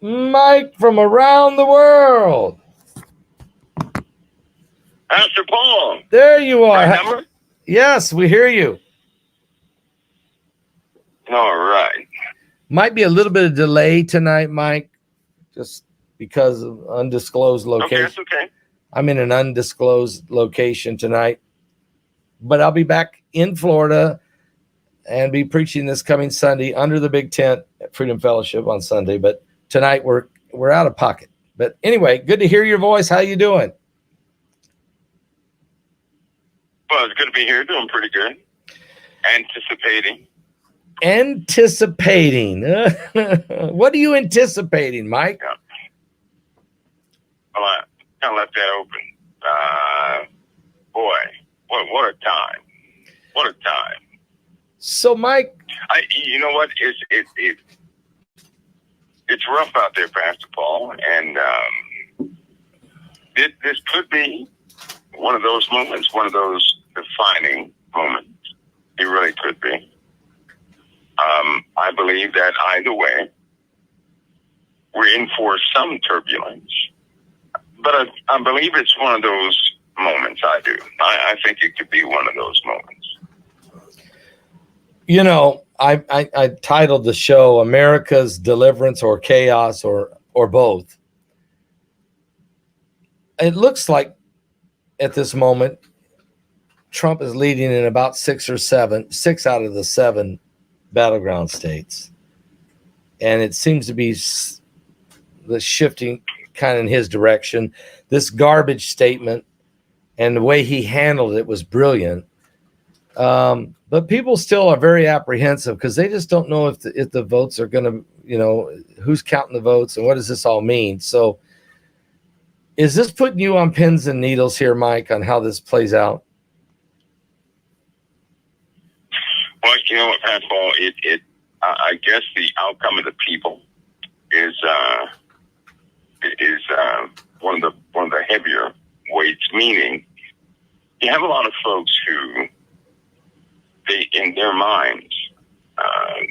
Mike from around the world. Pastor Paul. There you are. Right number? Yes, we hear you. All right. Might be a little bit of delay tonight, Mike, just because of undisclosed location. Okay, that's okay. I'm in an undisclosed location tonight, but I'll be back in Florida and be preaching this coming Sunday under the big tent at Freedom Fellowship on Sunday. But tonight we're out of pocket. But anyway, good to hear your voice. How you doing? Well, it's good to be here. Doing pretty good. Anticipating. What are you anticipating, Mike? Yeah. Well, I kind of left that open. Boy, what a time! What a time! So, Mike, you know what? It's rough out there, Pastor Paul, and this could be one of those moments, one of those defining moments. It really could be. I believe that either way, we're in for some turbulence, but I believe it's one of those moments. I do. I think it could be one of those moments. You know, I titled the show "America's Deliverance or Chaos or both." It looks like at this moment, Trump is leading in about 6 out of the 7 battleground states. And it seems to be the shifting kind of in his direction. This garbage statement and the way he handled it was brilliant. But people still are very apprehensive because they just don't know if the votes are going to, who's counting the votes and what does this all mean? So is this putting you on pins and needles here, Mike, on how this plays out? Well, you know what, Pat Paul, I guess the outcome of the people is one of the heavier weights. Meaning, you have a lot of folks who, in their minds,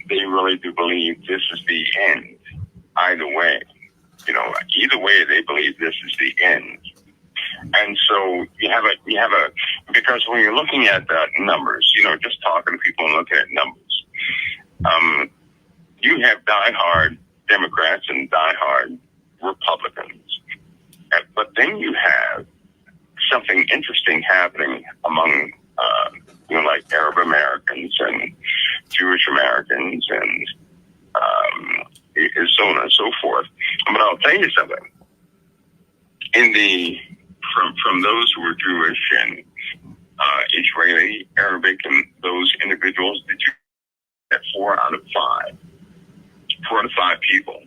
they really do believe this is the end. Either way, either way, they believe this is the end. And so you have a because when you're looking at numbers, just talking to people and looking at numbers, you have diehard Democrats and diehard Republicans, but then you have something interesting happening among like Arab Americans and Jewish Americans and so on and so forth. But I'll tell you something. From those who are Jewish and Israeli, Arabic, and those individuals, that you get 4 out of 5 people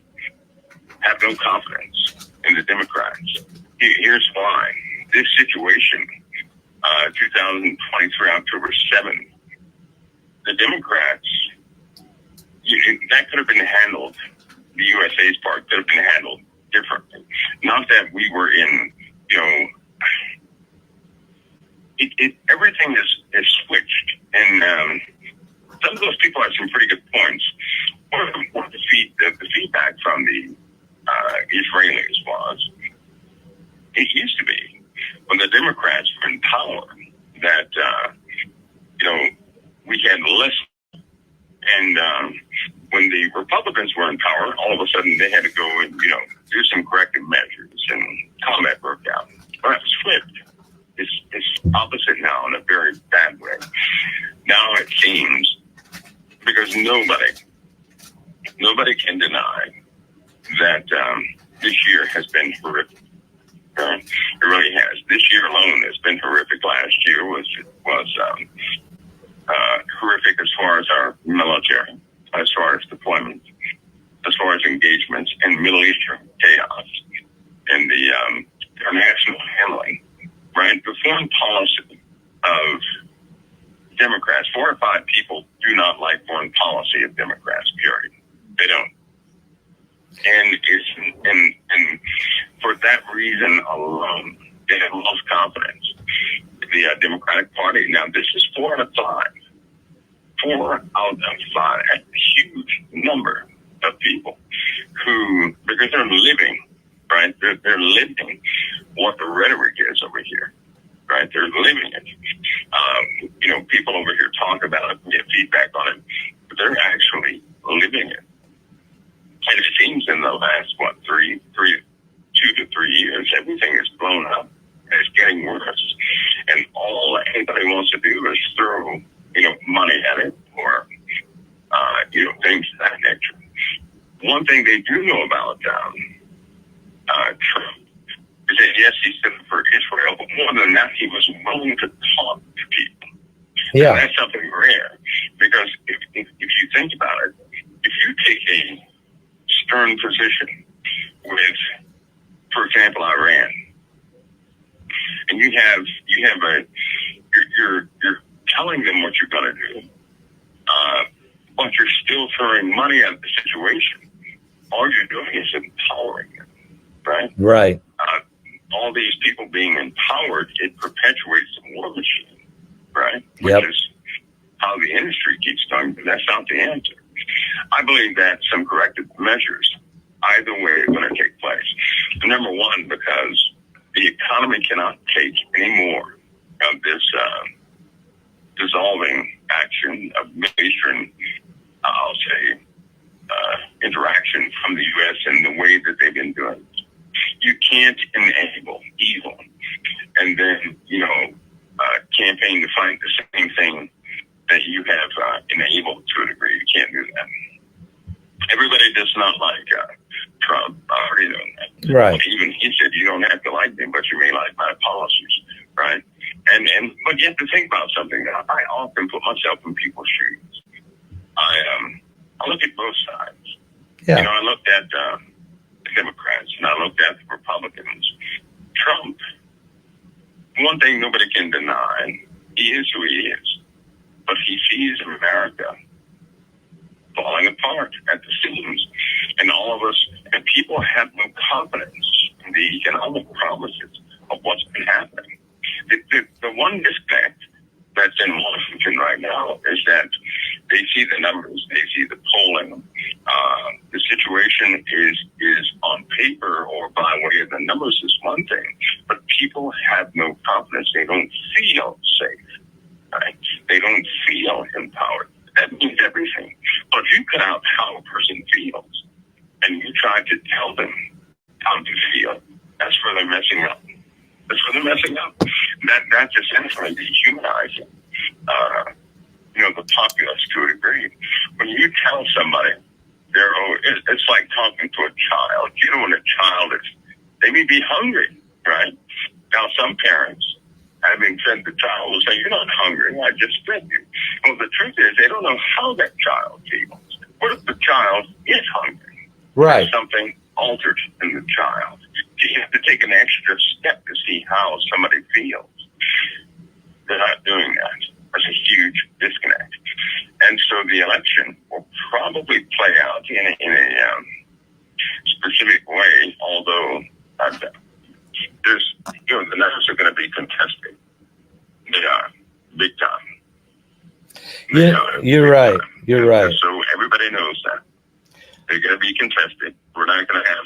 have no confidence in the Democrats. Here's why. This situation, 2023, October 7th, the Democrats, that could have been handled, the USA's part could have been handled differently. Not that we were in, everything is switched. And some of those people had some pretty good points. One of the feedback from the Israelis was, it used to be when the Democrats were in power that, we had less. And when the Republicans were in power, all of a sudden they had to go and, do some corrective measures, and combat broke out. Well, that's flipped. It's opposite now in a very bad way. Now it seems, because nobody can deny that this year has been horrific. It really has. This year alone has been horrific. Last year was horrific as far as our military, as far as deployments, as far as engagements, and Middle Eastern chaos, and the international handling. Right, the foreign policy of Democrats. 4 or 5 people do not like foreign policy of Democrats. Period. They don't. And for that reason alone, they have lost confidence. The Democratic Party. Now, this is 4 out of 5. 4 out of 5. That's a huge number of people who, because because they're living, right? They're living what the rhetoric is over here, right? They're living it. People over here talk about it, get feedback on it, but they're actually living it. And it seems in the last, 2 to 3 years, everything has blown up. And it's getting worse. And all anybody wants to do is throw, money at it or, things of that nature. One thing they do know about Trump is that, yes, he stood for Israel, but more than that, he was willing to talk to people. Yeah. And that's something rare, because if you think about it, if you take a stern position with, for example, Iran, and you're telling them what you're going to do, but you're still throwing money at the situation. All you're doing is empowering them, right? Right. All these people being empowered, it perpetuates the war machine, right? Yep. Which is how the industry keeps going, but that's not the answer. I believe that some corrective measures, either way, are going to take place. Number one, because the economy cannot take any more of this dissolving action of Eastern, I'll say, interaction from the U.S. in the way that they've been doing it. You can't enable evil and then, campaign to fight the same thing that you have enabled to a degree. You can't do that. Everybody does not like Trump. I already know that. Right. Even he said, you don't have to like me, but you may like my policies, right? But you have to think about something. I often put myself in people's shoes. I look at both sides. Yeah. I looked at the Democrats and I looked at the Republicans. Trump, one thing nobody can deny, he is who he is. But he sees America falling apart at the seams. And all of us, and people have no confidence in the economic promises of what's been happening. The one disconnect that's in Washington right now is that they see the numbers, they see the polling. The situation is on paper or by way of the numbers is one thing, but people have no confidence. They don't feel safe, right? They don't feel empowered. That means everything. But if you cut out how a person feels and you try to tell them how to feel, that's where they're messing up. That's where they're messing up. That's essentially dehumanizing, the populace to a degree. When you tell somebody, it's like talking to a child. When a child they may be hungry, right? Now, some parents, having fed the child, will say, you're not hungry, I just fed you. Well, the truth is, they don't know how that child feels. What if the child is hungry? Right. There's something altered in the child. You have to take an extra step to see how somebody feels. They're not doing that. There's a huge disconnect. And so the election will probably play out in a specific way, although there's, the numbers are going to be contested. They are, big time. You're right. You're right. So everybody knows that. They're going to be contested. We're not going to have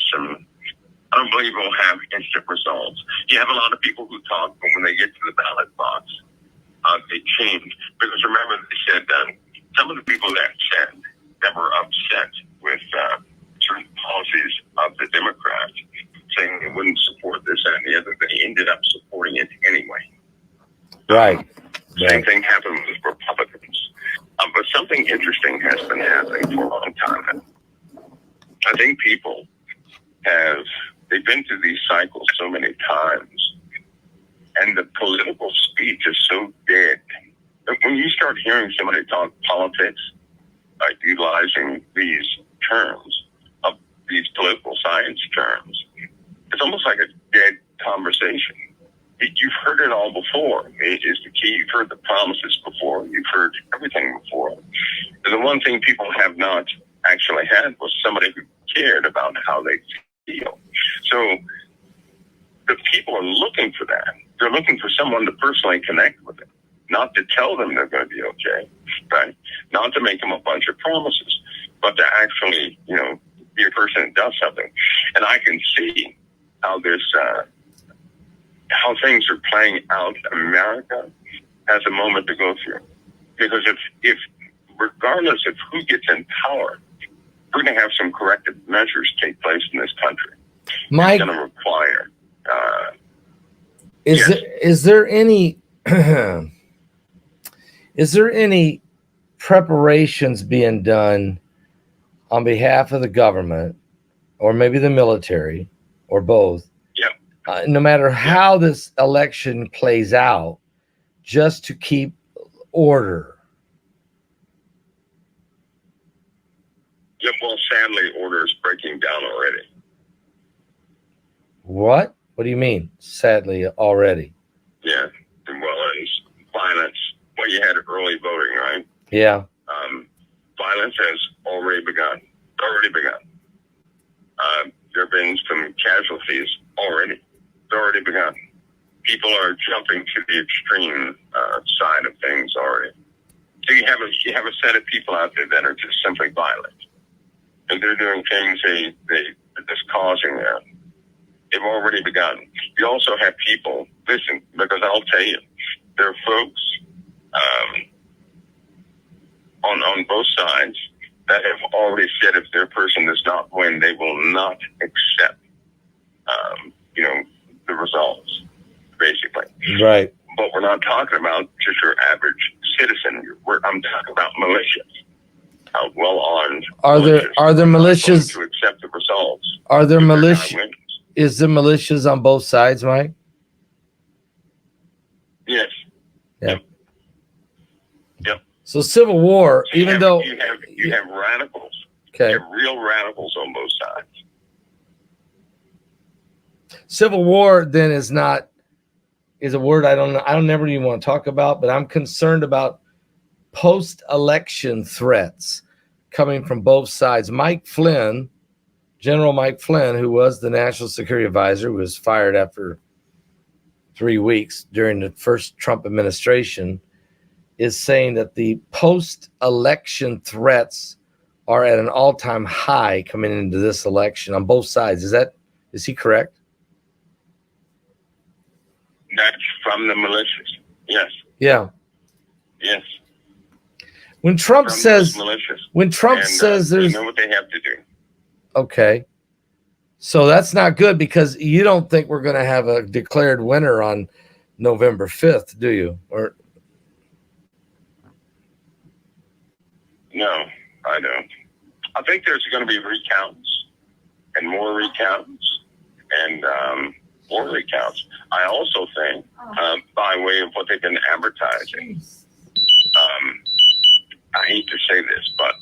I don't believe we'll have instant results. You have a lot of people who talk, but when they get to the ballot box, they change. Because remember, they said some of the people that were upset with certain policies of the Democrats, saying they wouldn't support this and the other, they ended up supporting it anyway. Right. Same thing happened with Republicans. But something interesting has been happening for a long time. I think people they've been through these cycles so many times, and the political speech is so dead. When you start hearing somebody talk politics, utilizing these terms, of these political science terms, it's almost like a dead conversation. You've heard it all before. It is the key. You've heard the promises before. You've heard everything before. And the one thing people have not actually had was somebody who cared about how they feel. So the people are looking for that. They're looking for someone to personally connect with them, not to tell them they're going to be okay, right? Not to make them a bunch of promises, but to actually, be a person that does something. And I can see how how things are playing out. America has a moment to go through. Because if regardless of who gets in power, we're going to have some corrective measures take place in this country. Mike, it's going to require. Is there any is there any preparations being done on behalf of the government, or maybe the military, or both? Yeah. No matter how this election plays out, just to keep order. Yeah, well, sadly, order is breaking down already. What? What do you mean? Sadly, already. Yeah. Well, it's violence. Well, you had early voting, right? Yeah. Violence has already begun. There have been some casualties already. It's already begun. People are jumping to the extreme side of things already. So you have a set of people out there that are just simply violent, and they're doing things they're just causing that. They've already begun. You also have people, listen, because I'll tell you, there are folks on both sides that have already said if their person does not win, they will not accept, the results, basically. Right. But we're not talking about just your average citizen. I'm talking about militias, well-armed. Are there militias to accept the results? Are there militias? Is there militias on both sides, Mike? Yes. Yeah. Yep. So civil war, so even though you have radicals, okay, you have real radicals on both sides. Civil war then is a word I don't never even want to talk about, but I'm concerned about post-election threats coming from both sides. General Mike Flynn, who was the National Security Advisor, was fired after 3 weeks during the first Trump administration, is saying that the post-election threats are at an all-time high coming into this election on both sides. Is he correct? That's from the militias. Yes. Yeah. Yes. When Trump from says there's, you know what they have to do. Okay. So that's not good, because you don't think we're going to have a declared winner on November 5th, do you? Or no, I don't. I think there's going to be recounts and more recounts and more recounts. I also think, by way of what they've been advertising, I hate to say this, but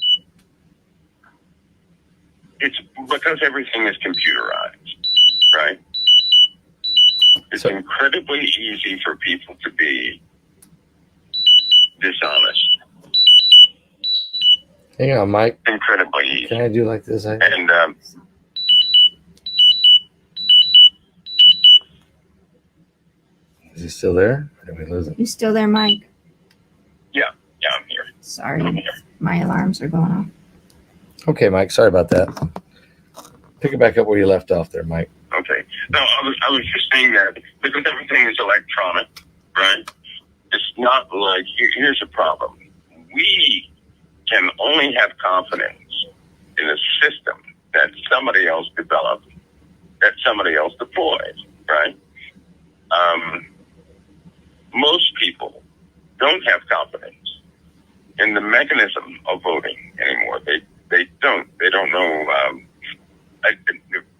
it's because everything is computerized, right? It's incredibly easy for people to be dishonest. Hang on, Mike. Incredibly easy. Can I do like this? And is he still there? Or did we lose him? You still there, Mike? Yeah, I'm here. Sorry, my alarms are going off. Okay, Mike. Sorry about that. Pick it back up where you left off there, Mike. Okay. No, I was just saying that because everything is electronic, right? It's not like, here's the problem. We can only have confidence in a system that somebody else developed, that somebody else deployed, right? Most people don't have confidence in the mechanism of voting anymore. They don't know.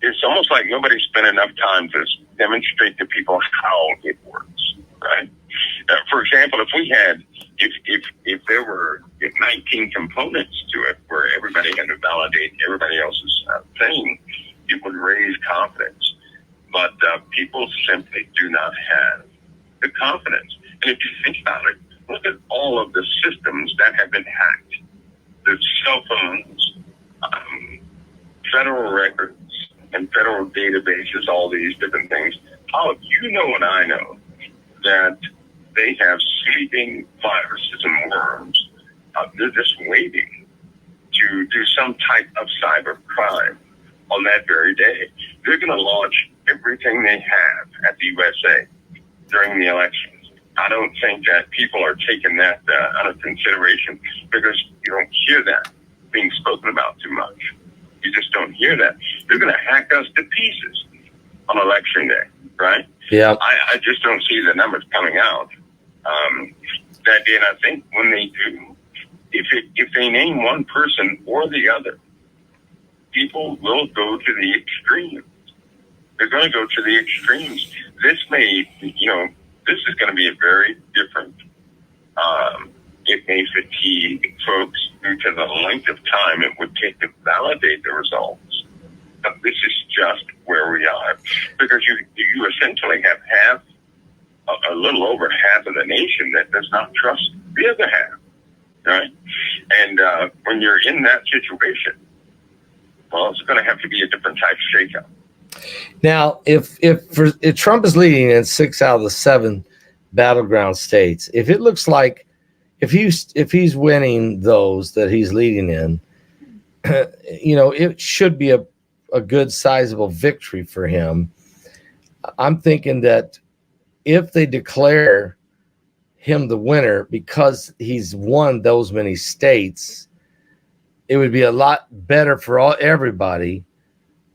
It's almost like nobody spent enough time to demonstrate to people how it works, right? For example, if there were 19 components to it where everybody had to validate everybody else's thing, it would raise confidence. But people simply do not have the confidence. And if you think about it, look at all of the systems that have been hacked. The cell phones, federal records, and federal databases, all these different things. Oh, you know and I know that they have sleeping viruses and worms. They're just waiting to do some type of cyber crime on that very day. They're going to launch everything they have at the USA during the elections. I don't think that people are taking that under consideration because you don't hear that being spoken about too much. You just don't hear that. They're going to hack us to pieces on election day, right? Yeah. I just don't see the numbers coming out that day. And I think when they do, if they name one person or the other, people will go to the extremes. They're going to go to the extremes. This may, this is going to be a very different, it may fatigue folks due to the length of time it would take to validate the results. But this is just where we are. Because you essentially have a little over half of the nation that does not trust the other half, right? And when you're in that situation, well, it's going to have to be a different type of shakeout. Now, if Trump is leading in 6 out of the 7 battleground states, if it looks like if he's winning those that he's leading in, it should be a good sizable victory for him. I'm thinking that if they declare him the winner because he's won those many states, it would be a lot better for everybody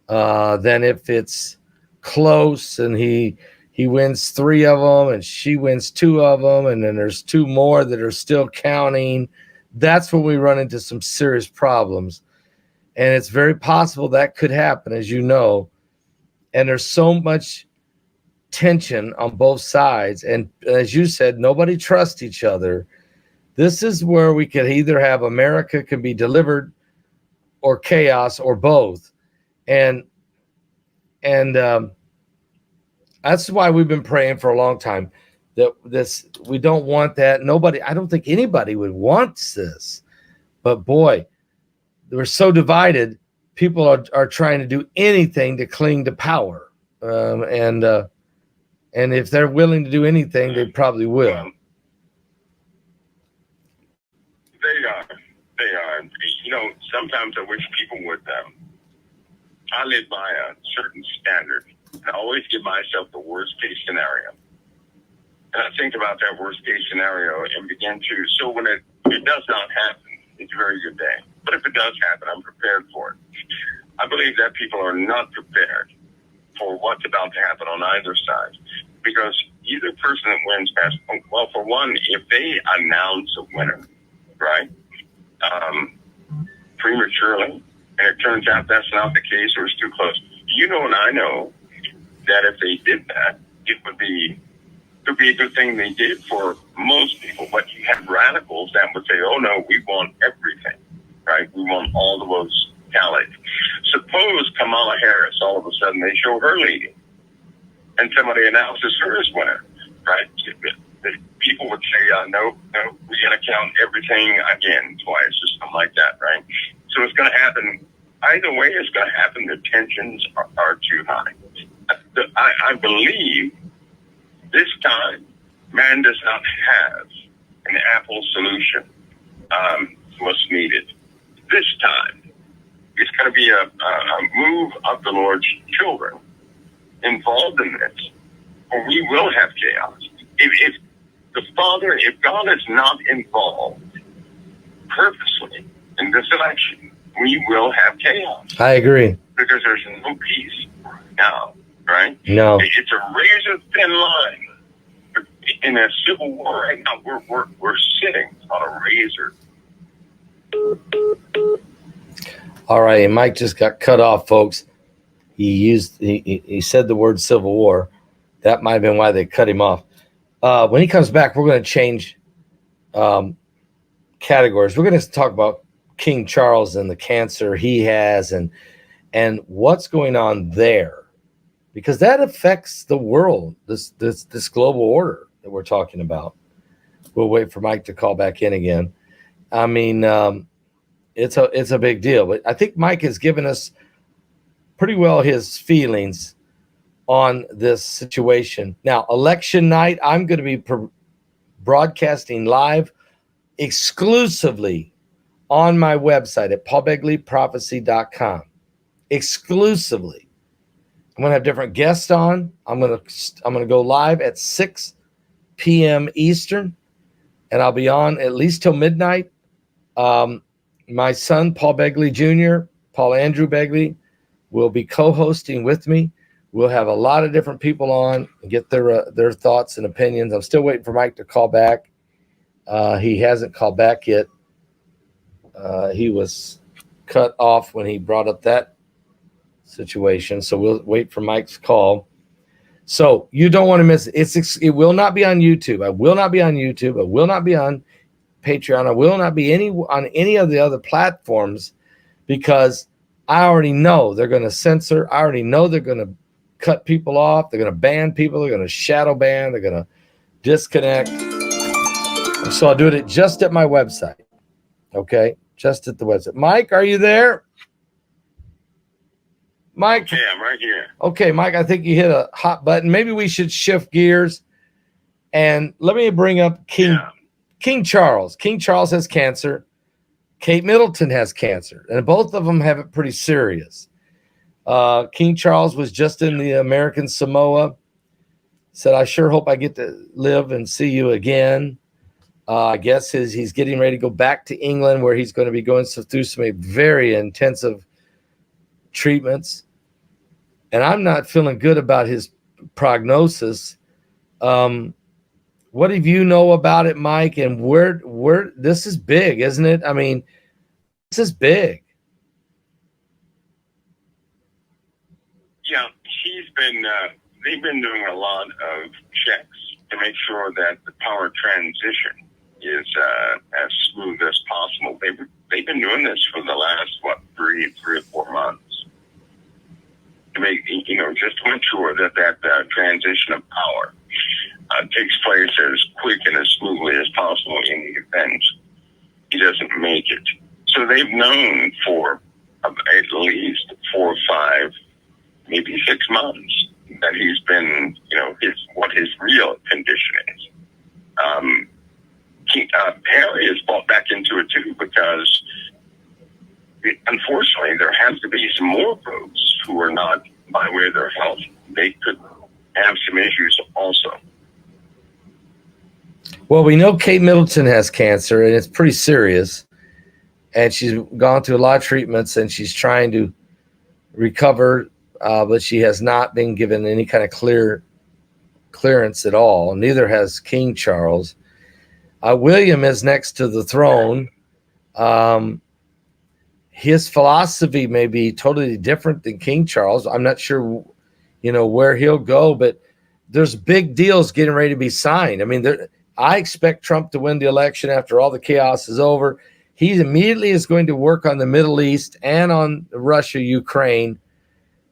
than if it's close and he wins 3 of them and she wins 2 of them, and then there's 2 more that are still counting. That's when we run into some serious problems. And it's very possible that could happen, as you know. And there's so much tension on both sides. And as you said, nobody trusts each other. This is where we could either have America can be delivered or chaos or both. And that's why we've been praying for a long time that we don't want that. I don't think anybody would want this. But boy, we're so divided. People are trying to do anything to cling to power. And if they're willing to do anything, they probably will. Well, they are. Sometimes I wish people would. I live by a certain standard. I always give myself the worst case scenario. And I think about that worst case scenario and begin to, so when it does not happen, it's a very good day. But if it does happen, I'm prepared for it. I believe that people are not prepared for what's about to happen on either side. Because either person that wins past, well, for one, if they announce a winner, right, prematurely, and it turns out that's not the case or it's too close, and I know that if they did that, it would be a good thing they did for most people. But you have radicals that would say, oh no, we want everything, right? We want all the votes tallied. Suppose Kamala Harris, all of a sudden they show her leading and somebody announces her as winner, right? People would say, no, we're going to count everything again twice or something like that, right? So it's going to happen. Either way, it's going to happen. The tensions are too high. I believe this time man does not have an Apple solution what's needed. This time, it's going to be a move of the Lord's children involved in this, or we will have chaos. If God is not involved purposely in this election, we will have chaos. I agree. Because there's no peace right now, right? No. It's a razor thin line. In a civil war right now, we're sitting on a razor. All right, and Mike just got cut off, folks. He said the word civil war. That might have been why they cut him off. When he comes back, we're going to change categories. We're going to talk about King Charles and the cancer he has and what's going on there, because that affects the world, this global order that we're talking about. We'll wait for Mike to call back in again. I mean, it's a big deal, but I think Mike has given us pretty well his feelings on this situation. Now, election night, I'm going to be broadcasting live exclusively on my website at paulbegleyprophecy.com exclusively. I'm going to have different guests on. I'm going to go live at 6 p.m. Eastern, and I'll be on at least till midnight. My son, Paul Begley Jr., Paul Andrew Begley, will be co-hosting with me. We'll have a lot of different people on and get their thoughts and opinions. I'm still waiting for Mike to call back. He hasn't called back yet. He was cut off when he brought up that situation, so we'll wait for Mike's call. So you don't want to miss it. It will not be on YouTube. I will not be on YouTube. I will not be on Patreon. I will not be on any of the other platforms, because I already know they're going to censor. I already know they're going to cut people off. They're going to ban people. They're going to shadow ban. They're going to disconnect. So I'll do it just at my website. Okay, just at the website. Mike, are you there? Mike? Okay, I'm right here. Okay, Mike, I think you hit a hot button. Maybe we should shift gears. And let me bring up King Charles. King Charles has cancer. Kate Middleton has cancer. And both of them have it pretty serious. King Charles was just in the American Samoa. Said, I sure hope I get to live and see you again. I guess he's getting ready to go back to England, where he's going to be going through some very intensive treatments. And I'm not feeling good about his prognosis. What do you know about it, Mike? And where this is big, isn't it? I mean, this is big. Yeah, they've been doing a lot of checks to make sure that the power transition is as smooth as possible. They've been doing this for the last, 3 or 4 months. To make, just to ensure that transition of power takes place as quick and as smoothly as possible in the event he doesn't make it. So they've known for at least 4 or 5, maybe 6 months that he's been, what his real condition is. Harry has bought back into it too, because unfortunately, there has to be some more folks who are not by way of their health. They could have some issues also. Well, we know Kate Middleton has cancer, and it's pretty serious. And she's gone through a lot of treatments, and she's trying to recover, but she has not been given any kind of clearance at all. Neither has King Charles. William is next to the throne. His philosophy may be totally different than King Charles. I'm not sure, where he'll go, but there's big deals getting ready to be signed. I mean, I expect Trump to win the election after all the chaos is over. He immediately is going to work on the Middle East and on Russia, Ukraine.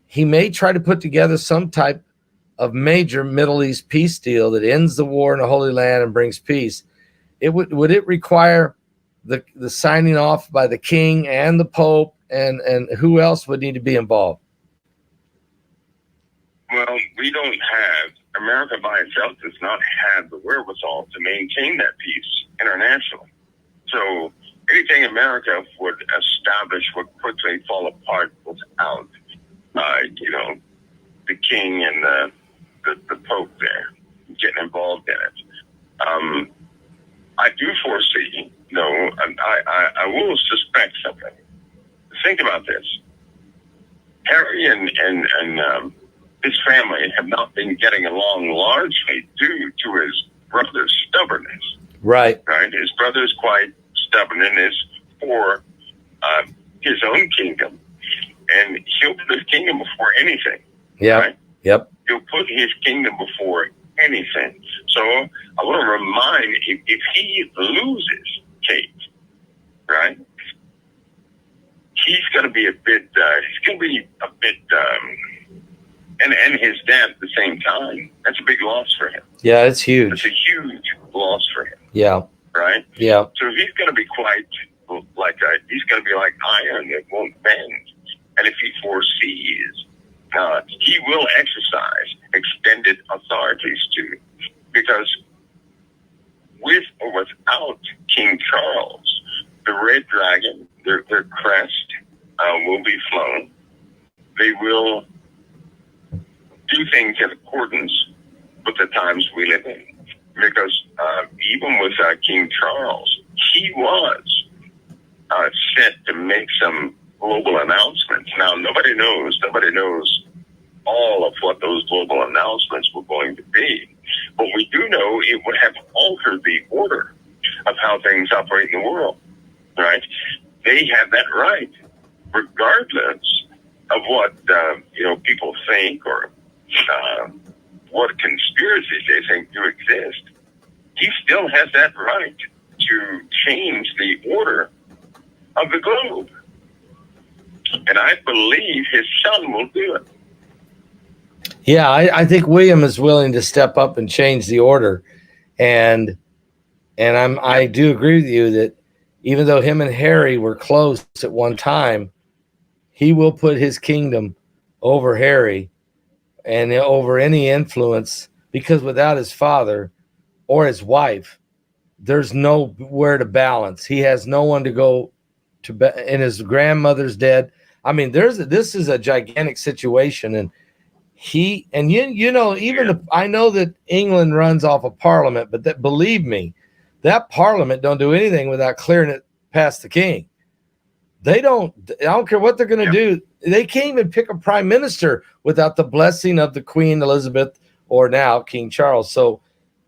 He may try to put together some type of major Middle East peace deal that ends the war in the Holy Land and brings peace. Would it require the signing off by the king and the Pope, and who else would need to be involved? Well, America by itself does not have the wherewithal to maintain that peace internationally. So anything America would establish would quickly fall apart without, the king and the Pope there getting involved in it. I do foresee, I will suspect something. Think about this. Harry and his family have not been getting along largely due to his brother's stubbornness. Right. His brother's quite stubborn and is for his own kingdom. And he'll put his kingdom before anything. Yeah. Right? Yep. He'll put his kingdom before anything. So I want to remind, if he loses Kate, right, he's going to be a bit, and his dad at the same time. That's a big loss for him. Yeah, it's huge. It's a huge loss for him. Yeah. Right? Yeah. So he's going to be he's going to be like iron that won't bend. And if he foresees, he will exercise extended authorities too. Because with or without King Charles, the red dragon, their crest, will be flown. They will do things in accordance with the times we live in. Because even with King Charles, he was set to make some global announcements. Now, nobody knows all of what those global announcements were going to be. But we do know it would have altered the order of how things operate in the world, right? They have that right, regardless of what people think or what conspiracies they think do exist. He still has that right to change the order of the globe. And I believe his son will do it. Yeah, I think William is willing to step up and change the order. And I do agree with you that even though him and Harry were close at one time, he will put his kingdom over Harry and over any influence, because without his father or his wife, there's nowhere to balance. He has no one to go to, and his grandmother's dead. I mean, this is a gigantic situation, and I know that England runs off a parliament, but that, believe me, that parliament don't do anything without clearing it past the king. I don't care what they're going to do. They can't even pick a prime minister without the blessing of the Queen Elizabeth or now King Charles. So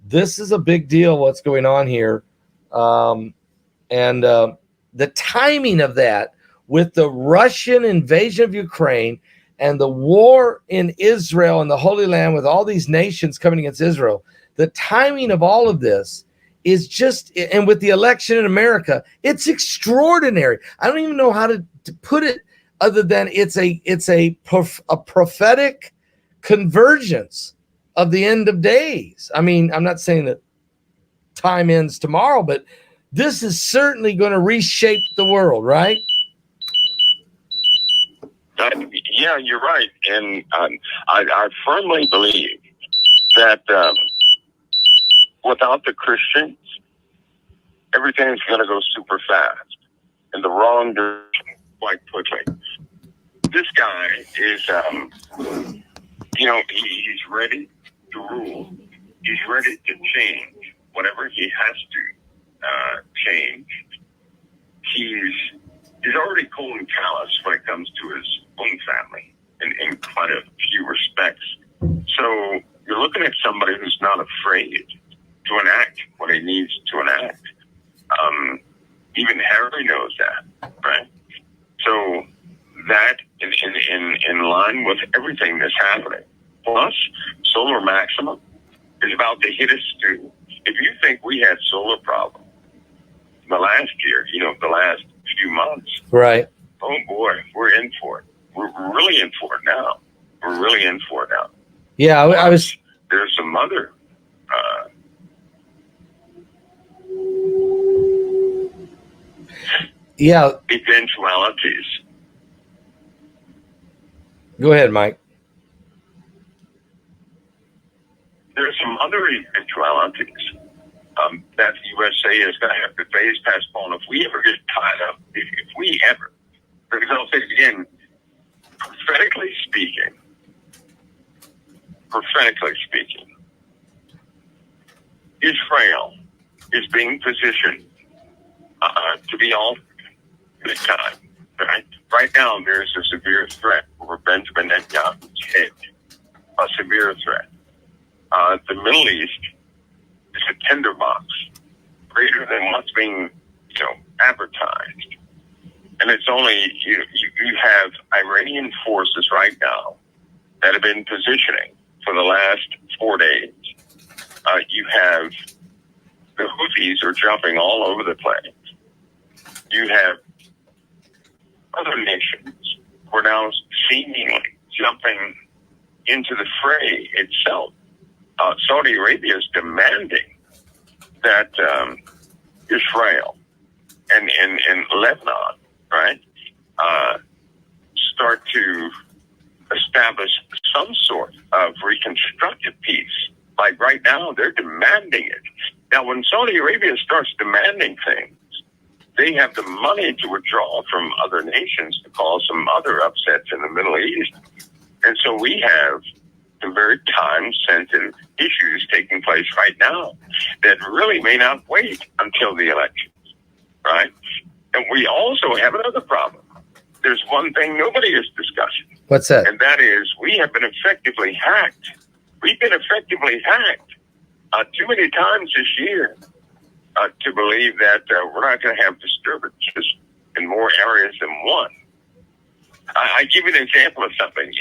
this is a big deal, what's going on here. And the timing of that with the Russian invasion of Ukraine and the war in Israel and the Holy Land with all these nations coming against Israel, the timing of all of this is just, and with the election in America, it's extraordinary. I don't even know how to put it other than it's a prophetic convergence of the end of days. I mean, I'm not saying that time ends tomorrow, but this is certainly going to reshape the world, right? Yeah, you're right. And I firmly believe that without the Christians, everything is going to go super fast in the wrong direction quite quickly. This guy is, he's ready to rule. He's ready to change whatever he has to change. He's already cold and callous when it comes to his own family in quite a few respects. So you're looking at somebody who's not afraid to enact what he needs to enact. Even Harry knows that, right? So that is in line with everything that's happening. Plus, solar maximum is about to hit us too. If you think we had solar problems the last year, the last few months, right? Oh boy, we're in for it. We're really in for it now. We're really in for it now. Yeah, I was. There's some other. Eventualities. Go ahead, Mike. There's some other eventualities that the USA is going to have to face, postpone. If we ever get tied up, if we ever, because I'll say it again, prophetically speaking, Israel is being positioned to be altered this time. Right? Right now, there's a severe threat over Benjamin Netanyahu's head. A severe threat. The Middle East is a tinderbox greater than what's being, advertised. And it's only you have Iranian forces right now that have been positioning for the last 4 days. You have the Houthis are jumping all over the place. You have other nations who are now seemingly jumping into the fray itself. Saudi Arabia is demanding that Israel and Lebanon, right, start to establish some sort of reconstructive peace. Like right now, they're demanding it. Now, when Saudi Arabia starts demanding things, they have the money to withdraw from other nations to cause some other upsets in the Middle East. And so we have some very time-sensitive issues taking place right now that really may not wait until the elections, right? And we also have another problem. There's one thing nobody is discussing. What's that? And that is we have been effectively hacked. We've been effectively hacked too many times this year to believe that we're not going to have disturbances in more areas than one. I give you an example of something.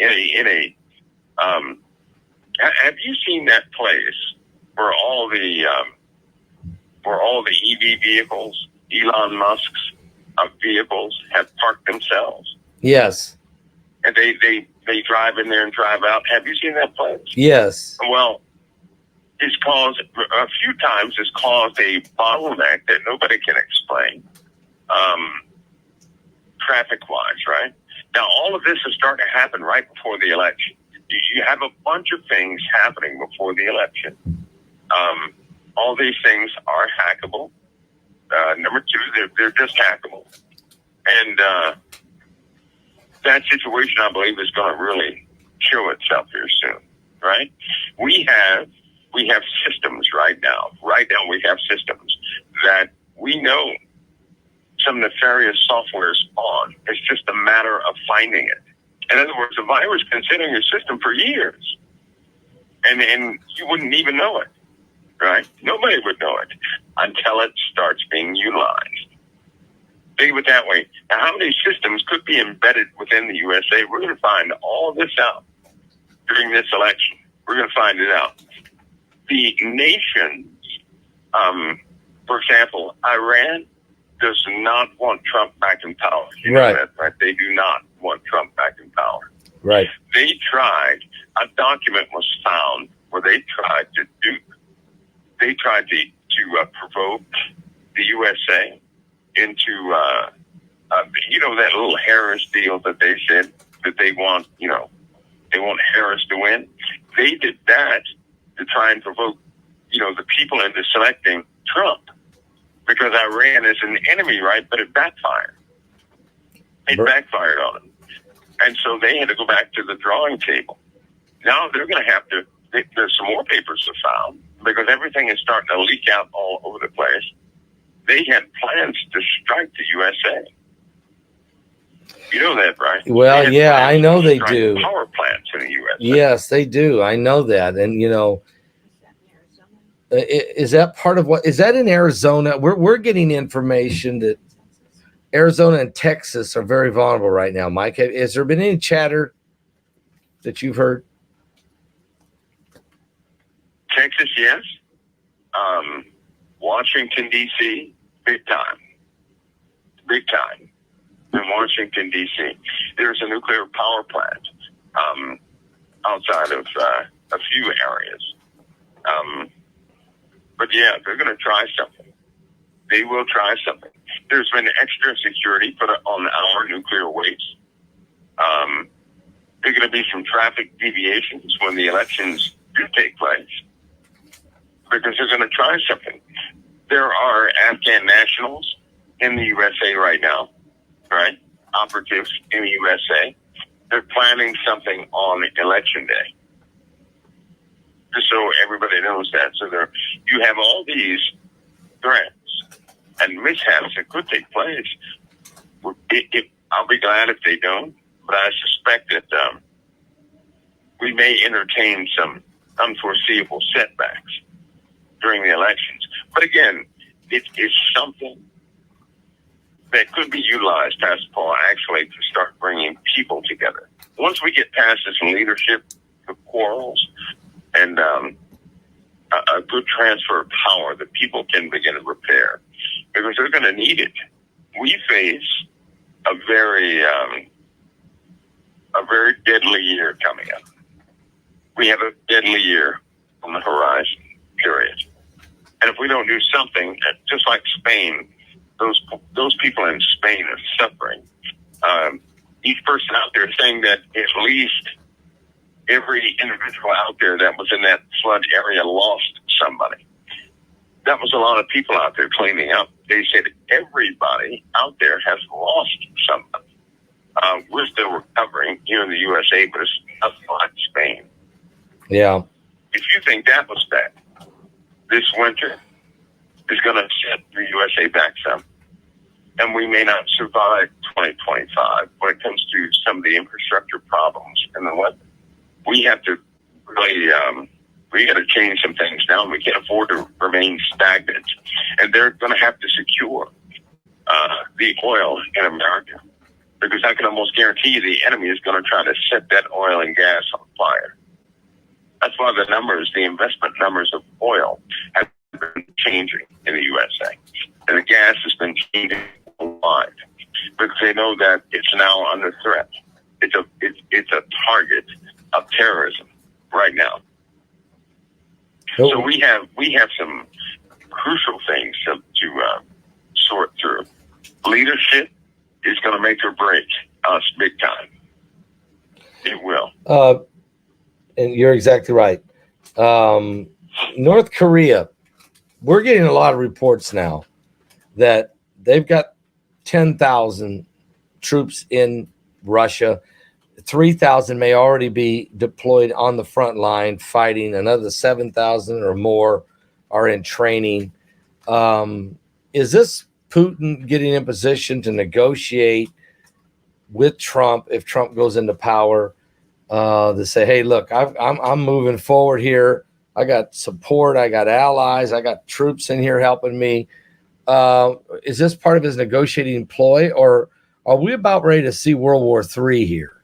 Have you seen that place where all the EV vehicles, Elon Musk's vehicles, have parked themselves? Yes. And they drive in there and drive out. Have you seen that place? Yes. Well, it's caused a few times. It's caused a bottleneck that nobody can explain, traffic-wise. Right now, all of this is starting to happen right before the election. You have a bunch of things happening before the election. All these things are hackable. Number two, they're just hackable, and that situation, I believe, is going to really show itself here soon. Right? We have systems right now. Right now, we have systems that we know some nefarious software is on. It's just a matter of finding it. In other words, the virus can sit in your system for years, and you wouldn't even know it, right? Nobody would know it until it starts being utilized. Think of it that way. Now, how many systems could be embedded within the USA? We're going to find all this out during this election. We're going to find it out. The nation, for example, Iran does not want Trump back in power. You know that, right? They do not want Trump back in power. Right. They tried, a document was found where they tried to provoke the USA into, that little Harris deal that they said that they want, they want Harris to win. They did that to try and provoke, the people into selecting Trump, because Iran is an enemy, right? But it backfired. It backfired on them. And so they had to go back to the drawing table. Now they're going to have to, there's some more papers to found, because everything is starting to leak out all over the place. They had plans to strike the USA. You know that, right? Well, yeah, I know they do. Power plants in the USA. Yes, they do. I know that. And, is that part of is that in Arizona? We're getting information that Arizona and Texas are very vulnerable right now. Mike, has there been any chatter that you've heard? Texas, yes. Washington, D.C., big time. Big time. In Washington, D.C., there's a nuclear power plant outside of a few areas. But yeah, they're going to try something. They will try something. There's been extra security put on our nuclear waste. There are going to be some traffic deviations when the elections do take place, because they're going to try something. There are Afghan nationals in the USA right now, right? Operatives in the USA. They're planning something on election day, just so everybody knows that. So you have all these threats and mishaps that could take place. I'll be glad if they don't, but I suspect that we may entertain some unforeseeable setbacks during the elections. But again, it is something that could be utilized, Pastor Paul, actually, to start bringing people together. Once we get past this leadership, the quarrels, and a good transfer of power, that people can begin to repair, because they're going to need it. We face a very deadly year coming up. We have a deadly year on the horizon, period. And if we don't do something, just like Spain, those people in Spain are suffering. Each person out there is saying that at least every individual out there that was in that flood area lost somebody. That was a lot of people out there cleaning up they said everybody out there has lost something. We're still recovering here in the USA, but it's not like Spain. Yeah. If you think that was bad, this winter is going to set the USA back some. And we may not survive 2025 when it comes to some of the infrastructure problems. And then what we have to really, we got to change some things now. We can't afford to remain stagnant. And they're going to have to secure the oil in America, because I can almost guarantee you the enemy is going to try to set that oil and gas on fire. That's why the numbers, the investment numbers of oil have been changing in the USA. And the gas has been changing worldwide because they know that it's now under threat. It's a target of terrorism right now. So we have some crucial things to sort through. Leadership is going to make or break us big time. It will. And you're exactly right. North Korea, we're getting a lot of reports now that they've got 10,000 troops in Russia. 3,000 may already be deployed on the front line fighting. Another 7,000 or more are in training. Is this Putin getting in position to negotiate with Trump if Trump goes into power? To say, hey, look, I'm moving forward here. I got support. I got allies. I got troops in here helping me. Is this part of his negotiating ploy, or are we about ready to see World War III here?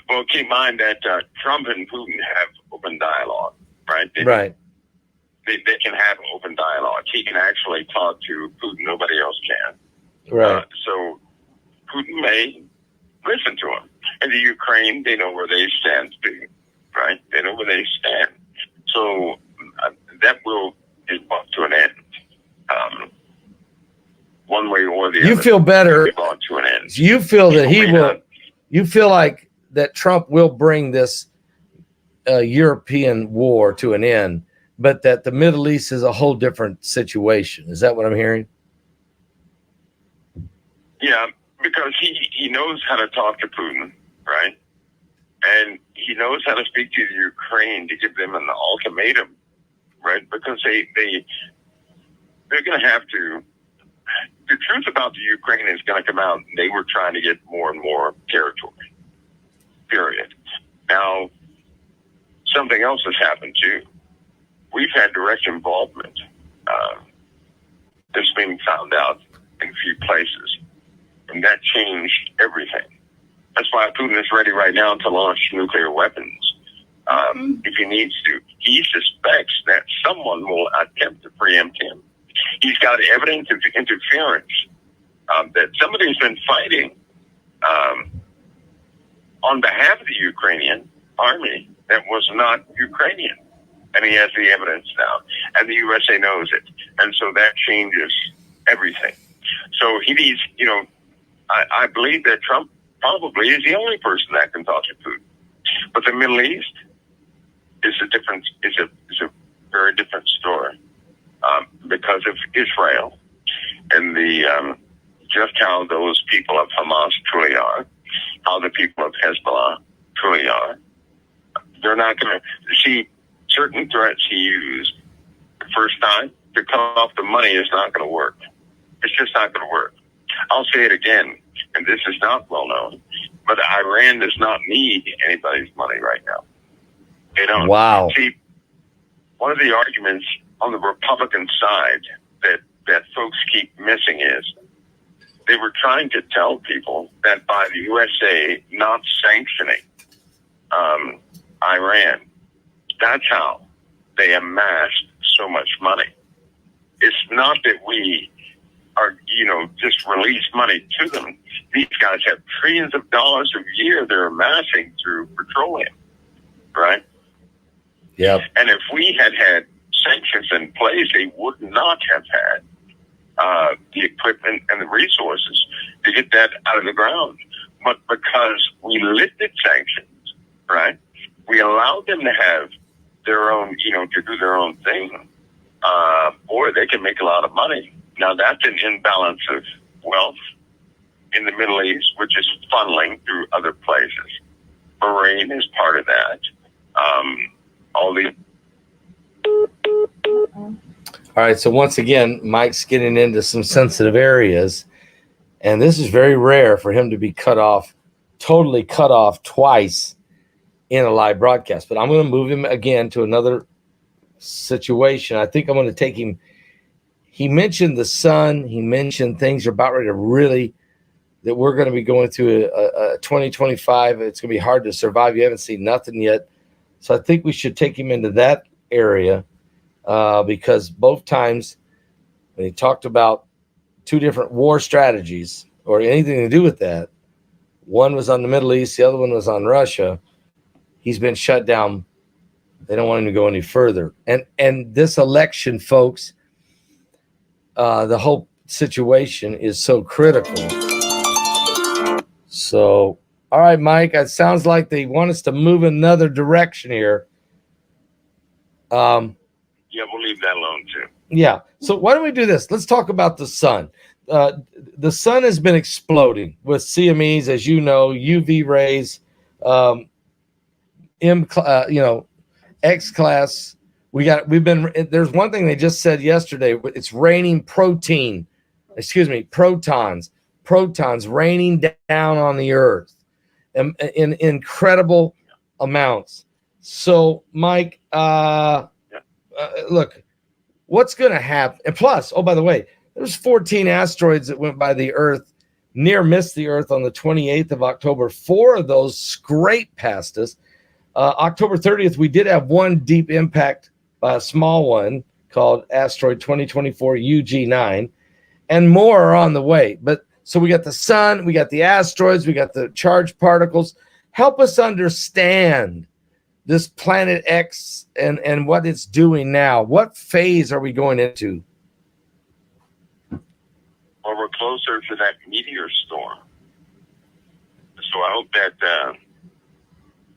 Well, keep in mind that Trump and Putin have open dialogue, right? Right. They can have open dialogue. He can actually talk to Putin. Nobody else can. Right. So Putin may listen to him. And the Ukraine, they know where they stand, right? They know where they stand. So that is brought to an end. One way or the other. You feel better. Brought to an end. You feel that he will. You feel like that Trump will bring this European war to an end, but that the Middle East is a whole different situation. Is that what I'm hearing? Yeah, because he knows how to talk to Putin, right? And he knows how to speak to the Ukraine to give them an ultimatum, right? Because they're going to have to. The truth about the Ukraine is going to come out. They were trying to get more and more territory. Period. Now, something else has happened too. We've had direct involvement. That's being found out in a few places, and that changed everything. That's why Putin is ready right now to launch nuclear weapons if he needs to. He suspects that someone will attempt to preempt him. He's got evidence of interference that somebody's been fighting on behalf of the Ukrainian army that was not Ukrainian. And he has the evidence now. And the USA knows it. And so that changes everything. So he needs, I believe that Trump probably is the only person that can talk to Putin. But the Middle East is a very different story because of Israel and the just how those people of Hamas truly are, how the people of Hezbollah truly are. They're not going to see certain threats he used the first time to cut off the money is not going to work. It's just not going to work. I'll say it again, and this is not well known, but Iran does not need anybody's money right now. They don't. Wow. See, one of the arguments on the Republican side that folks keep missing is they were trying to tell people that by the USA not sanctioning Iran, that's how they amassed so much money. It's not that we are, just release money to them. These guys have trillions of dollars a year they're amassing through petroleum, right? Yep. And if we had had sanctions in place, they would not have had the equipment and the resources to get that out of the ground. But because we lifted sanctions, right, we allowed them to have their own, to do their own thing. boy, they can make a lot of money. Now, that's an imbalance of wealth in the Middle East, which is funneling through other places. Bahrain is part of that. All these. All right. So once again, Mike's getting into some sensitive areas, and this is very rare for him to be totally cut off twice in a live broadcast. But I'm going to move him again to another situation. I think I'm going to take him. He mentioned the sun. He mentioned things are about ready to that we're going to be going through a 2025. It's going to be hard to survive. You haven't seen nothing yet. So I think we should take him into that area because both times when he talked about two different war strategies or anything to do with that, one was on the Middle East, the other one was on Russia. He's been shut down. They don't want him to go any further. And this election, folks, the whole situation is so critical. So, all right, Mike, it sounds like they want us to move another direction here. Yeah, we'll leave that alone too. Yeah. So why don't we do this? Let's talk about the sun. The sun has been exploding with CMEs, as you know, UV rays, X class. There's one thing they just said yesterday. It's raining protons raining down on the earth in incredible amounts. So, Mike, look, what's going to happen? And plus, oh, by the way, there's 14 asteroids that went by the earth, missed the earth on the 28th of October. 4 of those scraped past us. October 30th, we did have one deep impact by a small one called asteroid 2024 UG9, and more are on the way. But so we got the sun, we got the asteroids, we got the charged particles. Help us understand this planet X and what it's doing now. What phase are we going into? Well, we're closer to that meteor storm. So I hope that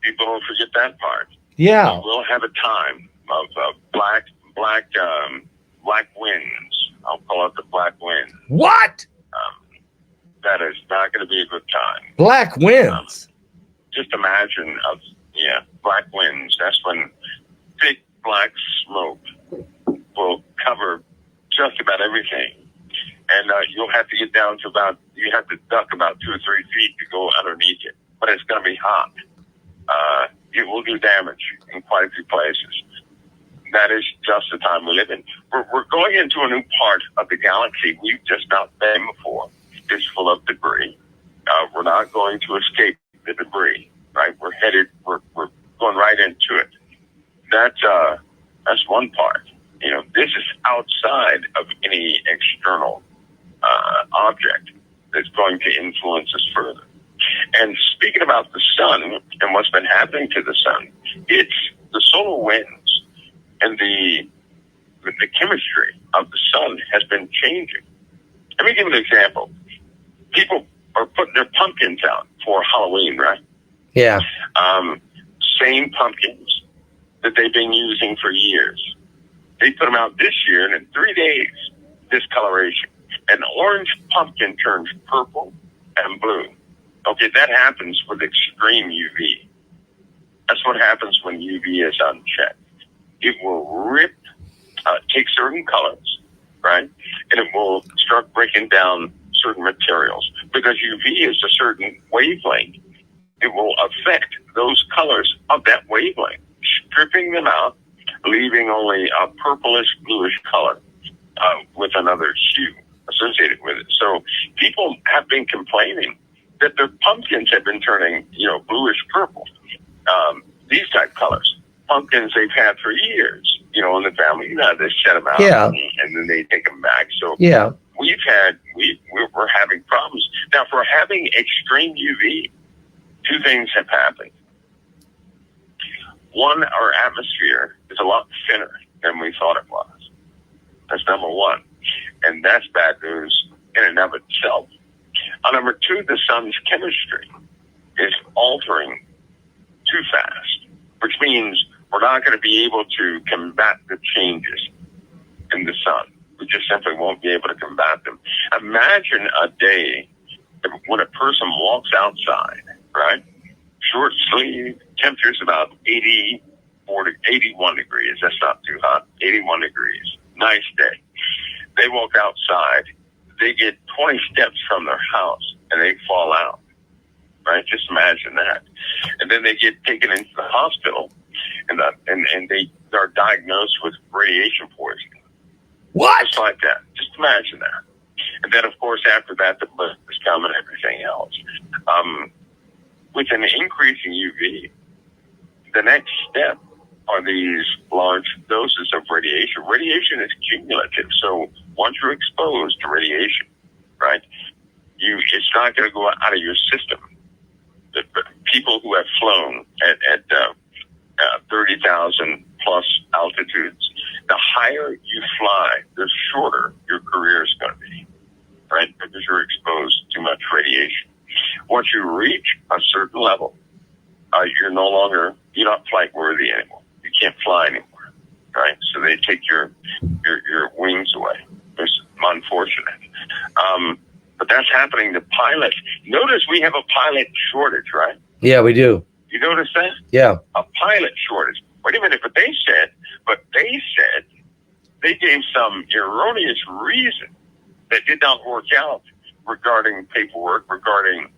people don't forget that part. Yeah. We'll have a time of black winds. I'll call it the black wind. What? That is not going to be a good time. Black winds. Just imagine black winds. That's when thick black smoke will cover just about everything. And you'll have to get down to you have to duck about 2 or 3 feet to go underneath it. But it's going to be hot. It will do damage in quite a few places. That is just the time we live in. We're going into a new part of the galaxy we've just not been before. It's full of debris. We're not going to escape the debris, right? We're going right into it. That's one part. This is outside of any external object that's going to influence us further. And speaking about the sun and what's been happening to the sun, it's the solar winds and the chemistry of the sun has been changing. Let me give an example. People are putting their pumpkins out for Halloween, right? Yeah. Same pumpkins that they've been using for years. They put them out this year, and in 3 days, discoloration. An orange pumpkin turns purple and blue. Okay, that happens with extreme UV. That's what happens when UV is unchecked. It will take certain colors, right? And it will start breaking down certain materials. Because UV is a certain wavelength, it will affect those colors of that wavelength, stripping them out, leaving only a purplish bluish color with another hue associated with it. So people have been complaining that their pumpkins have been turning, bluish purple. These type colors. Pumpkins they've had for years, in the family. They set them out and then they take them back. So yeah, we're having problems. Now, for having extreme UV, 2 things have happened. One, our atmosphere is a lot thinner than we thought it was. That's number one. And that's bad news in and of itself. Number 2, the sun's chemistry is altering too fast, which means we're not going to be able to combat the changes. just simply won't be able to combat them. Imagine a day when a person walks outside, right? Short sleeve, temperature's about 81 degrees. That's not too hot. 81 degrees. Nice day. They walk outside. They get 20 steps from their house and they fall out. Right? Just imagine that. And then they get taken into the hospital and they are diagnosed with radiation poisoning. What? Just like that. Just imagine that. And then, of course, after that, the blizzards come and everything else. With an increase in UV, the next step are these large doses of radiation. Radiation is cumulative. So once you're exposed to radiation, right, it's not going to go out of your system. The people who have flown at 30,000 plus altitudes, the higher you fly, the shorter your career is going to be, right? Because you're exposed to too much radiation. Once you reach a certain level, you're not flight worthy anymore. You can't fly anymore, right? So they take your wings away. It's unfortunate. But that's happening to pilots. Notice we have a pilot shortage, right? Yeah, we do. You notice that? Yeah. A pilot shortage. Wait a minute, but they said they gave some erroneous reason that did not work out regarding paperwork, regarding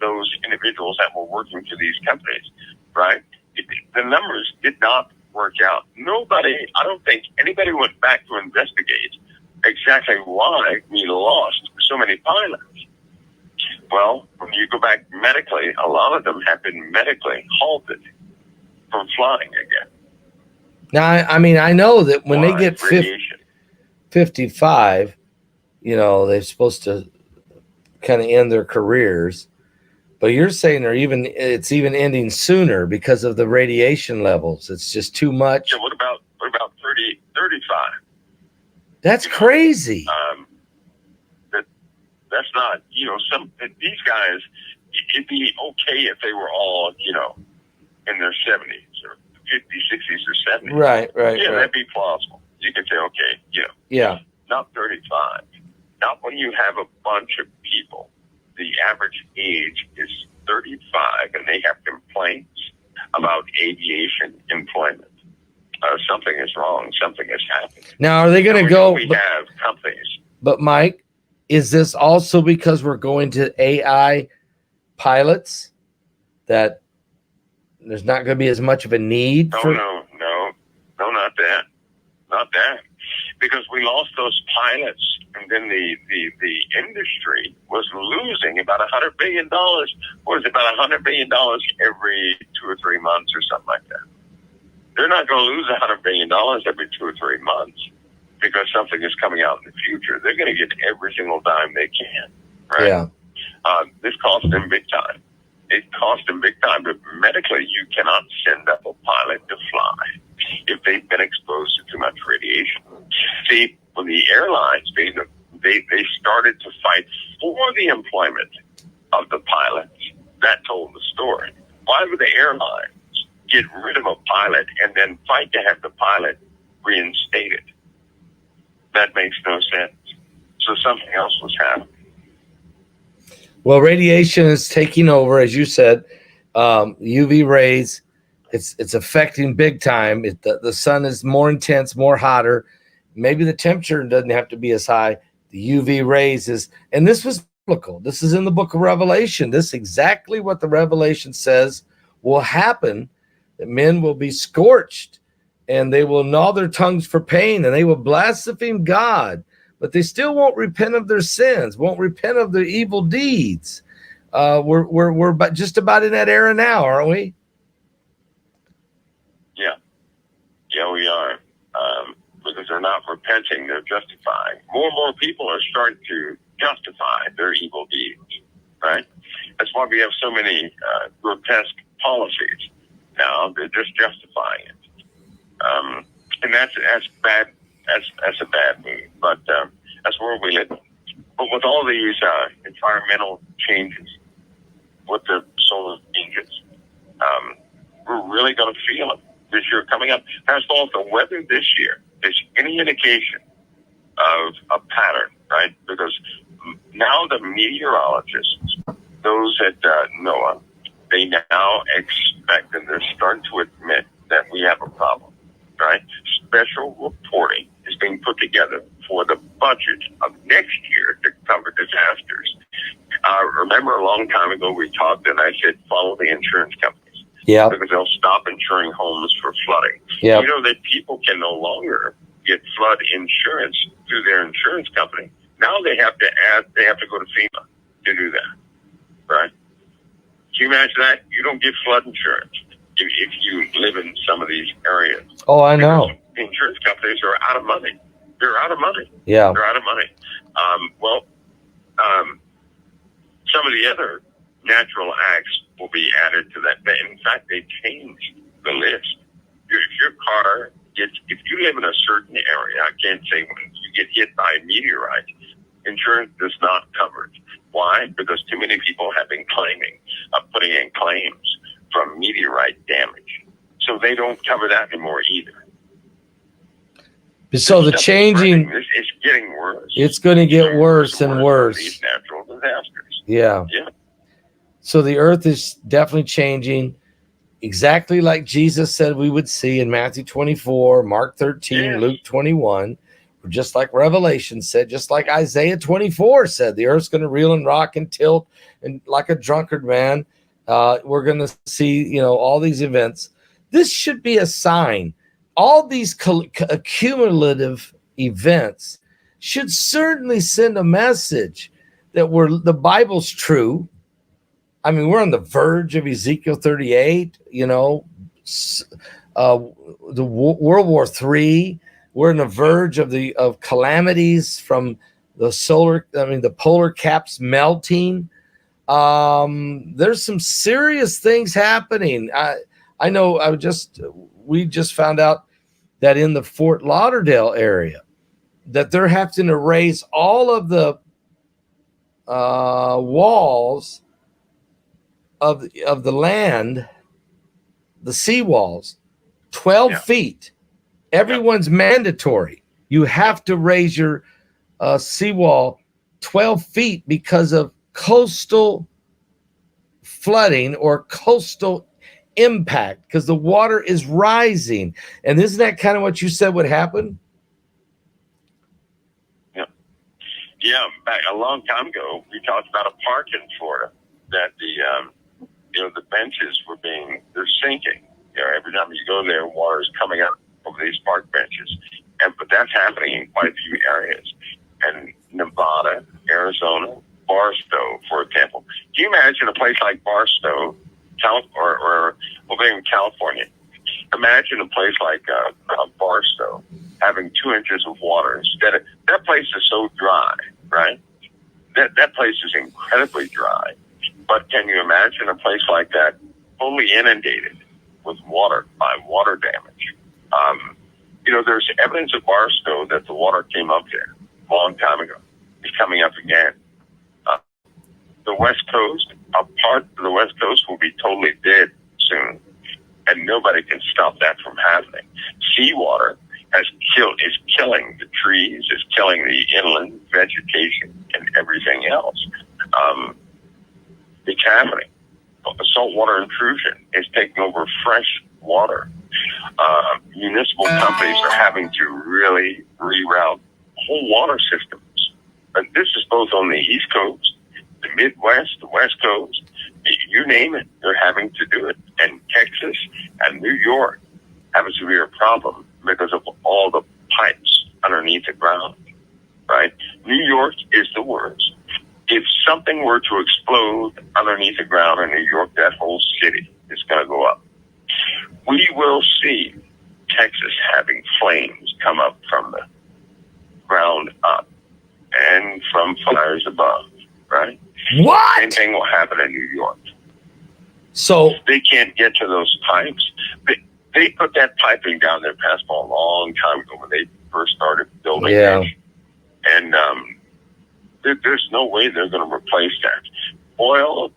those individuals that were working for these companies, right? The numbers did not work out. I don't think anybody went back to investigate exactly why we lost so many pilots. Well, when you go back medically, a lot of them have been medically halted from flying again. Now, I know that when they get radiation. 55, they're supposed to kind of end their careers. But you're saying it's even ending sooner because of the radiation levels. It's just too much. Yeah, what about 30, 35? That's crazy. That's not, these guys, it'd be okay if they were all, in their 70s or 50s, 60s or 70s. Right. Yeah, that'd be plausible. You could say, okay, Yeah. Not 35. Not when you have a bunch of people. The average age is 35 and they have complaints about aviation employment. Something is wrong. Something has happened. Now, are they going to go? We have companies. But Mike, is this also because we're going to AI pilots that there's not going to be as much of a need? No, not that. Not that. Because we lost those pilots and then the industry was losing about $100 billion. What is it, about $100 billion every 2 or 3 months or something like that? They're not going to lose $100 billion every 2 or 3 months because something is coming out in the future. They're going to get every single dime they can, right? Yeah. This cost them big time. It cost them big time, but medically you cannot send up a pilot to fly if they've been exposed to too much radiation. See, when the airlines, they started to fight for the employment of the pilots, that told the story. Why would the airlines get rid of a pilot and then fight to have the pilot reinstated? That makes no sense. So something else was happening. Well, radiation is taking over, as you said. UV rays, it's affecting big time. The sun is more intense, more hotter. Maybe the temperature doesn't have to be as high. The UV rays is, and this was biblical. This is in the book of Revelation. This is exactly what the Revelation says will happen. That men will be scorched, and they will gnaw their tongues for pain, and they will blaspheme God. But they still won't repent of their sins, won't repent of their evil deeds. We're just about in that era now, aren't we? Yeah, we are. Because they're not repenting, they're justifying. More and more people are starting to justify their evil deeds, right? That's why we have so many grotesque policies now. They're just justifying it. And that's bad. That's a bad move, but that's where we live. But with all these environmental changes, with the solar changes, we're really going to feel it this year coming up. First of all, if the weather this year is any indication, of a pattern, right? Because now the meteorologists, those at NOAA, they now expect, and they're starting to admit that we have a problem, right? Special reporting is being put together for the budget of next year to cover disasters. Remember a long time ago we talked and I said follow the insurance companies. Yeah. Because they'll stop insuring homes for flooding. Yeah. You know that people can no longer get flood insurance through their insurance company. Now they have to go to FEMA to do that. Right? Can you imagine that? You don't get flood insurance if you live in some of these areas. Oh, I know. Because the insurance companies are out of money. They're out of money. Yeah. They're out of money. Some of the other natural acts will be added to that. In fact, they changed the list. If your car if you live in a certain area, I can't say when you get hit by a meteorite, insurance does not cover it. Why? Because too many people have been putting in claims from meteorite damage. So they don't cover that anymore either. So the changing, it's getting worse. It's going to get worse and worse. These natural disasters. Yeah. Yeah. So the earth is definitely changing exactly like Jesus said we would see in Matthew 24, Mark 13, Yes. Luke 21, or just like Revelation said, just like Isaiah 24 said, the earth's going to reel and rock and tilt and like a drunkard man. We're going to see, all these events. This should be a sign. All these accumulative events should certainly send a message that the Bible's true. I mean, we're on the verge of Ezekiel 38, the World War III. We're on the verge of calamities from the polar caps melting. There's some serious things happening. I know we just found out that in the Fort Lauderdale area that they're having to raise all of the walls of the land, the sea walls, 12 feet. Everyone's mandatory. You have to raise your seawall 12 feet because of coastal flooding or coastal impact, because the water is rising. And isn't that kind of what you said would happen? Yeah, back a long time ago, we talked about a park in Florida that the benches they're sinking. Every time you go there, water is coming up over these park benches. But that's happening in quite a few areas. And Nevada, Arizona, Barstow, for example. Can you imagine a place like Barstow, or in California? Imagine a place like Barstow having 2 inches of water instead of that place is so dry, right? That place is incredibly dry. But can you imagine a place like that fully inundated with water by water damage? There's evidence of Barstow that the water came up there a long time ago. It's coming up again. The West Coast, a part of the West Coast will be totally dead soon, and nobody can stop that from happening. Seawater is killing the trees, is killing the inland vegetation and everything else. It's happening. Saltwater intrusion is taking over fresh water. Municipal companies are having to really reroute whole water systems. And this is both on the East Coast, the Midwest, the West Coast, you name it, they're having to do it. And Texas and New York have a severe problem because of all the pipes underneath the ground, right? New York is the worst. If something were to explode underneath the ground in New York, that whole city is going to go up. We will see Texas having flames come up from the ground up and from fires above, right? What? Same thing will happen in New York. So they can't get to those pipes. They put that piping down their passable a long time ago when they first started building it. And there's no way they're going to replace that.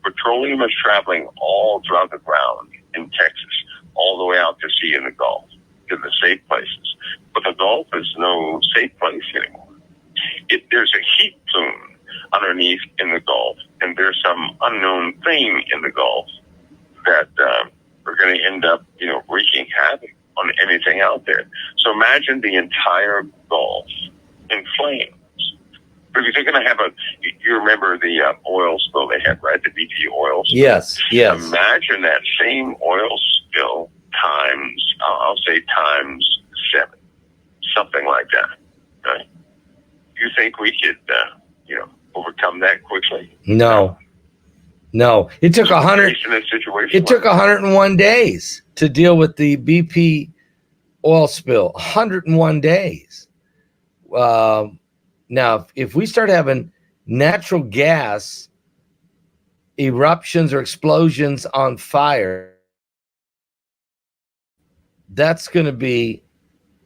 Petroleum is traveling all throughout the ground in Texas, all the way out to sea in the Gulf, to the safe places. But the Gulf is no safe place anymore. There's a heat plume underneath in the Gulf, and there's some unknown thing in the Gulf that are going to end up, wreaking havoc on anything out there. So imagine the entire Gulf in flames. Because they're going to have you remember the oil spill they had, right? The BP oil spill. Yes. Imagine that same oil spill times, I'll say times 7, something like that. Right? You think we could, overcome that quickly? No. It took 100. It took 101 days to deal with the BP oil spill. 101 days. Now, if we start having natural gas eruptions or explosions on fire, that's going to be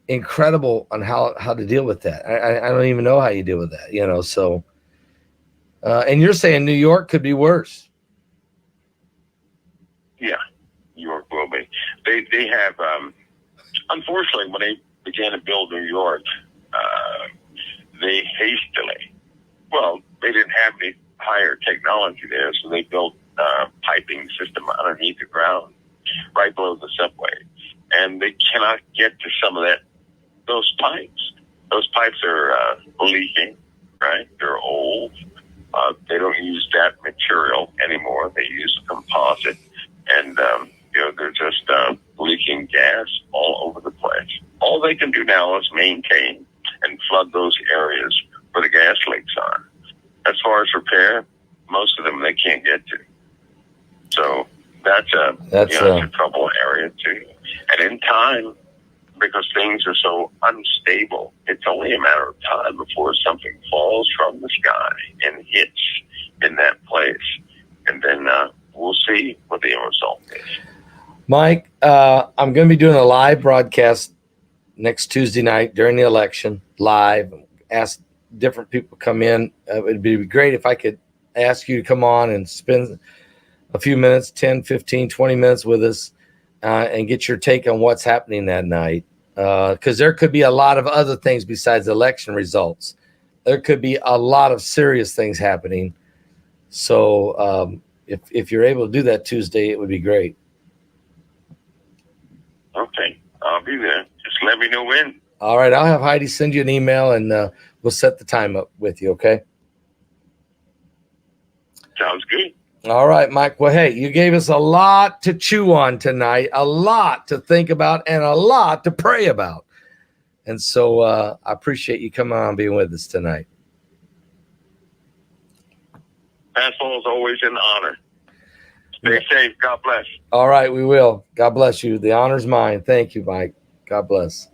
incredible on how to deal with that. I don't even know how you deal with that, so. And you're saying New York could be worse. Yeah, New York will be. They have, unfortunately, when they began to build New York, they hastily, they didn't have any higher technology there, so they built a piping system underneath the ground, right below the subway. And they cannot get to some of those pipes. Those pipes are leaking, right? They're old. They don't use that material anymore. They use composite. And, they're just leaking gas all over the place. All they can do now is maintain and flood those areas where the gas leaks are. As far as repair, most of them they can't get to. So that's a trouble area too. And in time, because things are so unstable, it's only a matter of time before something falls from the sky and hits in that place. And then we'll see what the end result is. Mike, I'm going to be doing a live broadcast next Tuesday night during the election, live. Ask different people to come in. It would be great if I could ask you to come on and spend a few minutes, 10, 15, 20 minutes with us and get your take on what's happening that night. Because there could be a lot of other things besides election results. There could be a lot of serious things happening. So if you're able to do that Tuesday, it would be great. Okay, I'll be there. Just let me know when. All right, I'll have Heidi send you an email, and we'll set the time up with you, okay? Sounds good. All right, Mike. Well, hey, you gave us a lot to chew on tonight, a lot to think about, and a lot to pray about. And so I appreciate you coming on and being with us tonight. Pastor, is always an honor. Stay safe. God bless. All right, we will. God bless you. The honor's mine. Thank you, Mike. God bless.